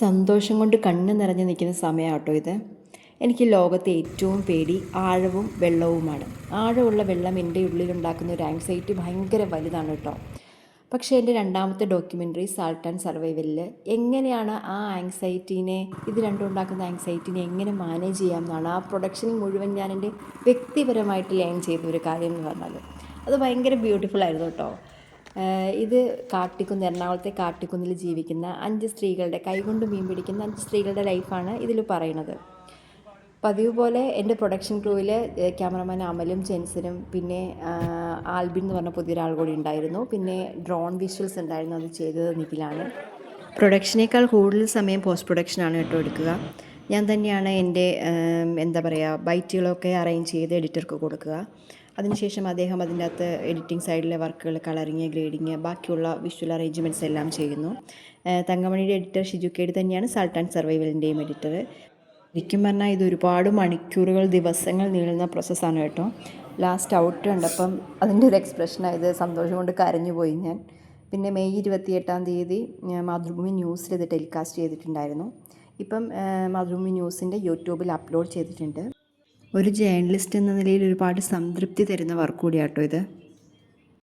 സന്തോഷം കൊണ്ട് കണ്ണ് നിറഞ്ഞു നിൽക്കുന്ന സമയമാട്ടോ ഇത്. എനിക്ക് ലോകത്തെ ഏറ്റവും പേടി ആഴവും വെള്ളവുമാണ്. ആഴമുള്ള വെള്ളം എൻ്റെ ഉള്ളിലുണ്ടാക്കുന്ന ഒരു ആങ്സൈറ്റി ഭയങ്കര വലുതാണ് കേട്ടോ. പക്ഷേ എൻ്റെ രണ്ടാമത്തെ ഡോക്യുമെൻ്ററി സാൾട്ട് ആൻഡ് സർവൈവലിൽ എങ്ങനെയാണ് ആ ആങ്സൈറ്റീനെ, ഇത് രണ്ടും ഉണ്ടാക്കുന്ന ആങ്സൈറ്റീനെ എങ്ങനെ മാനേജ് ചെയ്യാം എന്നാണ് ആ പ്രൊഡക്ഷനിൽ മുഴുവൻ ഞാൻ എൻ്റെ വ്യക്തിപരമായിട്ട് ലേൺ ചെയ്ത ഒരു കാര്യം എന്ന് പറഞ്ഞാൽ. അത് ഭയങ്കര ബ്യൂട്ടിഫുൾ ആയിരുന്നു കേട്ടോ. ഇത് എറണാകുളത്തെ കാട്ടിക്കുന്നിൽ ജീവിക്കുന്ന 5 സ്ത്രീകളുടെ, കൈകൊണ്ട് മീൻ പിടിക്കുന്ന 5 സ്ത്രീകളുടെ ലൈഫാണ് ഇതിൽ പറയുന്നത്. പതിവ് പോലെ എൻ്റെ പ്രൊഡക്ഷൻ ക്രൂവിൽ ക്യാമറമാൻ അമലും ജെൻസനും പിന്നെ ആൽബിൻ എന്ന് പറഞ്ഞ പുതിയൊരാൾ കൂടി ഉണ്ടായിരുന്നു. പിന്നെ ഡ്രോൺ വിഷ്വൽസ് ഉണ്ടായിരുന്നു, അത് ചെയ്തത് നിഖിലാണ്. പ്രൊഡക്ഷനേക്കാൾ കൂടുതൽ സമയം പോസ്റ്റ് പ്രൊഡക്ഷനാണ് കേട്ടോ എടുക്കുക. ഞാൻ തന്നെയാണ് എൻ്റെ എന്താ പറയുക ബൈറ്റുകളൊക്കെ അറേഞ്ച് ചെയ്ത് എഡിറ്റർക്ക് കൊടുക്കുക. അതിനുശേഷം അദ്ദേഹം അതിൻ്റെ അകത്ത് എഡിറ്റിംഗ് സൈഡിലെ വർക്കുകൾ, കളറിങ്, ഗ്രേഡിങ്, ബാക്കിയുള്ള വിഷ്വൽ അറേഞ്ച്മെൻറ്റ്സ് എല്ലാം ചെയ്യുന്നു. തങ്കമണിയുടെ എഡിറ്റർ ഷിജുക്കേടി തന്നെയാണ് സാൾട്ട് ആൻഡ് സർവൈവലിൻ്റെയും എഡിറ്റർ. ശരിക്കും പറഞ്ഞാൽ ഇത് ഒരുപാട് മണിക്കൂറുകൾ, ദിവസങ്ങൾ നീളുന്ന പ്രോസസ്സാണ് കേട്ടോ. ലാസ്റ്റ് ഔട്ട് കണ്ടപ്പം അതിൻ്റെ ഒരു എക്സ്പ്രഷനായത് സന്തോഷം കൊണ്ട് കരഞ്ഞു പോയി ഞാൻ. പിന്നെ മെയ് 28-ാം തീയതി മാതൃഭൂമി ന്യൂസിൽ ഇത് ടെലികാസ്റ്റ് ചെയ്തിട്ടുണ്ടായിരുന്നു. ഇപ്പം മാതൃഭൂമി ന്യൂസിൻ്റെ യൂട്യൂബിൽ അപ്ലോഡ് ചെയ്തിട്ടുണ്ട്. ഒരു ജേർണലിസ്റ്റ് എന്ന നിലയിൽ ഒരുപാട് സംതൃപ്തി തരുന്ന വർക്ക് കൂടിയാട്ടോ ഇത്.